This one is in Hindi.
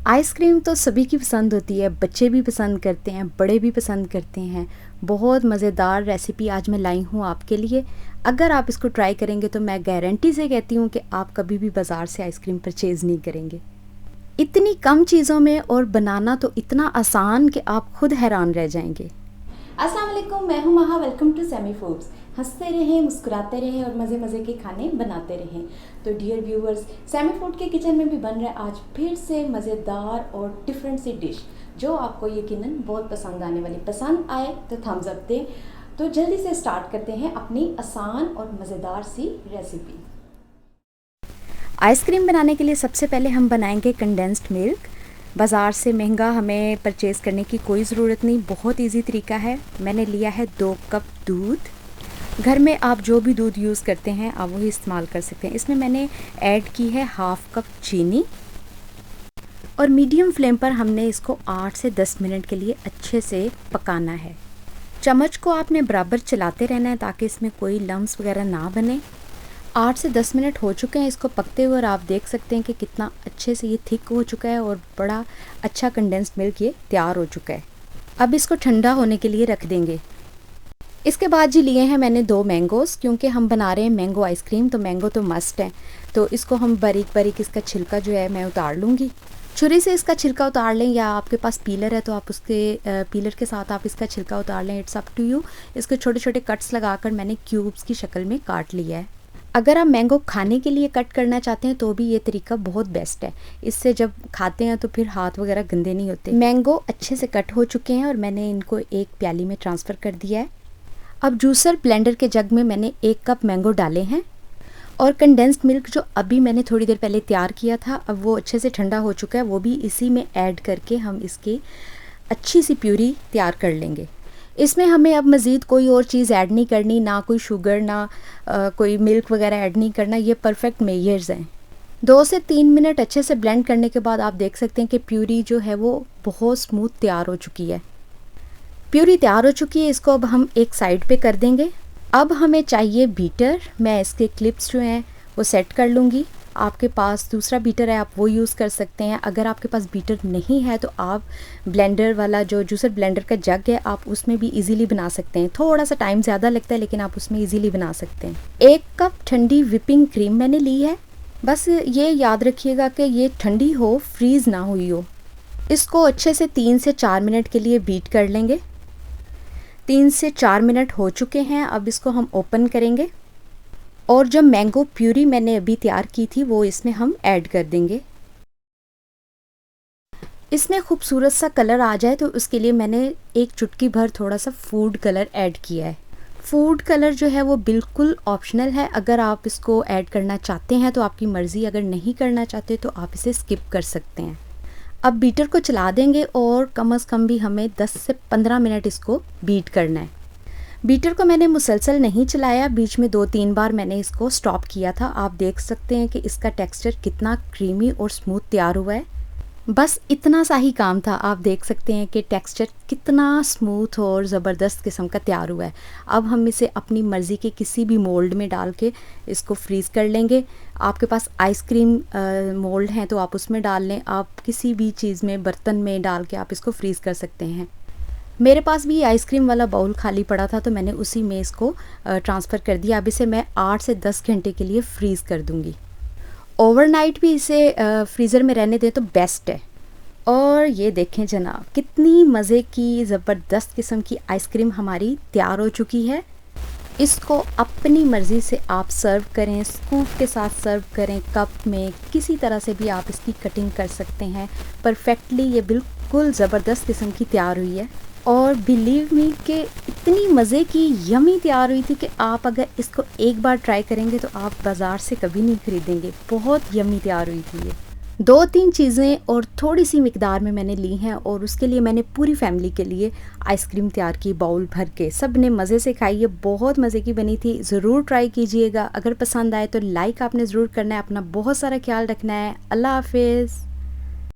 आइसक्रीम तो सभी की पसंद होती है, बच्चे भी पसंद करते हैं, बड़े भी पसंद करते हैं। बहुत मज़ेदार रेसिपी आज मैं लाई हूँ आपके लिए। अगर आप इसको ट्राई करेंगे तो मैं गारंटी से कहती हूँ कि आप कभी भी बाज़ार से आइसक्रीम परचेज़ नहीं करेंगे। इतनी कम चीज़ों में और बनाना तो इतना आसान कि आप खुद हैरान रह जाएंगे। अस्सलाम वालेकुम, मैं हूं Maha. Welcome to Semi Foods. हंसते रहें, मुस्कुराते रहें और मज़े मज़े के खाने बनाते रहें। तो डियर व्यूअर्स, सेमी फूड के किचन में भी बन रहा है आज फिर से मज़ेदार और डिफरेंट सी डिश जो आपको यकीनन बहुत पसंद आने वाली। पसंद आए तो थम्स अप दें। तो जल्दी से स्टार्ट करते हैं अपनी आसान और मज़ेदार सी रेसिपी। आइसक्रीम बनाने के लिए सबसे पहले हम बनाएंगे कंडेंस्ड मिल्क। बाज़ार से महंगा हमें परचेज़ करने की कोई ज़रूरत नहीं, बहुत इजी तरीका है। मैंने लिया है 2 कप दूध। घर में आप जो भी दूध यूज़ करते हैं आप वही इस्तेमाल कर सकते हैं। इसमें मैंने ऐड की है हाफ़ कप चीनी और मीडियम फ्लेम पर हमने इसको 8 से 10 मिनट के लिए अच्छे से पकाना है। चम्मच को आपने बराबर चलाते रहना है ताकि इसमें कोई लम्स वगैरह ना बने। 8 से 10 मिनट हो चुके हैं इसको पकते हुए और आप देख सकते हैं कि कितना अच्छे से ये थिक हो चुका है और बड़ा अच्छा कंडेंस्ड मिल्क ये तैयार हो चुका है। अब इसको ठंडा होने के लिए रख देंगे। इसके बाद जी लिए हैं मैंने 2 मैंगोज़, क्योंकि हम बना रहे हैं मैंगो आइसक्रीम तो मैंगो तो मस्ट है। तो इसको हम बारीक बारीक इसका छिलका जो है मैं उतार लूँगी। छुरी से इसका छिलका उतार लें या आपके पास पीलर है तो आप उसके पीलर के साथ आप इसका छिलका उतार लें, इट्स अप टू यू। इसके छोटे छोटे कट्स लगाकर मैंने क्यूब्स की शक्ल में काट लिया है। अगर आप मैंगो खाने के लिए कट करना चाहते हैं तो भी ये तरीका बहुत बेस्ट है। इससे जब खाते हैं तो फिर हाथ वगैरह गंदे नहीं होते। मैंगो अच्छे से कट हो चुके हैं और मैंने इनको एक प्याली में ट्रांसफ़र कर दिया है। अब जूसर ब्लेंडर के जग में मैंने 1 कप मैंगो डाले हैं और कंडेंस्ड मिल्क जो अभी मैंने थोड़ी देर पहले तैयार किया था, अब वो अच्छे से ठंडा हो चुका है, वो भी इसी में ऐड करके हम इसकी अच्छी सी प्यूरी तैयार कर लेंगे। इसमें हमें अब मज़ीद कोई और चीज़ ऐड नहीं करनी, ना कोई शुगर, ना कोई मिल्क वगैरह ऐड नहीं करना। ये परफेक्ट मेजर्स हैं। 2 से 3 मिनट अच्छे से ब्लेंड करने के बाद आप देख सकते हैं कि प्यूरी जो है वो बहुत स्मूथ तैयार हो चुकी है। प्यूरी तैयार हो चुकी है, इसको अब हम एक साइड पे कर देंगे। अब हमें चाहिए बीटर। मैं इसके क्लिप्स जो हैं वो सेट कर लूँगी। आपके पास दूसरा बीटर है आप वो यूज़ कर सकते हैं। अगर आपके पास बीटर नहीं है तो आप ब्लेंडर वाला जो जूसर ब्लेंडर का जग है आप उसमें भी इजीली बना सकते हैं। थोड़ा सा टाइम ज़्यादा लगता है लेकिन आप उसमें इजीली बना सकते हैं। 1 कप ठंडी व्हिपिंग क्रीम मैंने ली है। बस ये याद रखिएगा कि ये ठंडी हो, फ्रीज़ ना हुई हो। इसको अच्छे से 3 से 4 मिनट के लिए बीट कर लेंगे। 3 से 4 मिनट हो चुके हैं। अब इसको हम ओपन करेंगे और जो मैंगो प्यूरी मैंने अभी तैयार की थी वो इसमें हम ऐड कर देंगे। इसमें खूबसूरत सा कलर आ जाए तो उसके लिए मैंने एक चुटकी भर थोड़ा सा फूड कलर ऐड किया है। फूड कलर जो है वो बिल्कुल ऑप्शनल है। अगर आप इसको ऐड करना चाहते हैं तो आपकी मर्ज़ी, अगर नहीं करना चाहते तो आप इसे स्किप कर सकते हैं। अब बीटर को चला देंगे और कम से कम भी हमें 10 से 15 मिनट इसको बीट करना है। बीटर को मैंने मुसलसल नहीं चलाया, बीच में 2-3 बार मैंने इसको स्टॉप किया था। आप देख सकते हैं कि इसका टेक्सचर कितना क्रीमी और स्मूथ तैयार हुआ है। बस इतना सा ही काम था। आप देख सकते हैं कि टेक्सचर कितना स्मूथ और ज़बरदस्त किस्म का तैयार हुआ है। अब हम इसे अपनी मर्ज़ी के किसी भी मोल्ड में डाल के इसको फ्रीज़ कर लेंगे। आपके पास आइसक्रीम मोल्ड हैं तो आप उसमें डाल लें। आप किसी भी चीज़ में, बर्तन में डाल के आप इसको फ्रीज़ कर सकते हैं। मेरे पास भी आइसक्रीम वाला बाउल खाली पड़ा था तो मैंने उसी में इसको ट्रांसफ़र कर दिया। अब इसे मैं 8 से 10 घंटे के लिए फ्रीज़ कर दूँगी। ओवरनाइट भी इसे फ्रीज़र में रहने दें तो बेस्ट है। और ये देखें जनाब, कितनी मज़े की ज़बरदस्त किस्म की आइसक्रीम हमारी तैयार हो चुकी है। इसको अपनी मर्ज़ी से आप सर्व करें, स्कूप के साथ सर्व करें, कप में, किसी तरह से भी आप इसकी कटिंग कर सकते हैं। परफेक्टली ये बिल्कुल ज़बरदस्त किस्म की तैयार हुई है और बिलीव मी कि इतनी मज़े की यमी तैयार हुई थी कि आप अगर इसको एक बार ट्राई करेंगे तो आप बाज़ार से कभी नहीं ख़रीदेंगे। बहुत यमी तैयार हुई थी ये। 2-3 चीज़ें और थोड़ी सी मिकदार में मैंने ली हैं और उसके लिए मैंने पूरी फैमिली के लिए आइसक्रीम तैयार की बाउल भर के। सब ने मज़े से खाई, ये बहुत मज़े की बनी थी। ज़रूर ट्राई कीजिएगा। अगर पसंद आए तो लाइक आपने ज़रूर करना है। अपना बहुत सारा ख्याल रखना है। अल्लाह हाफिज़।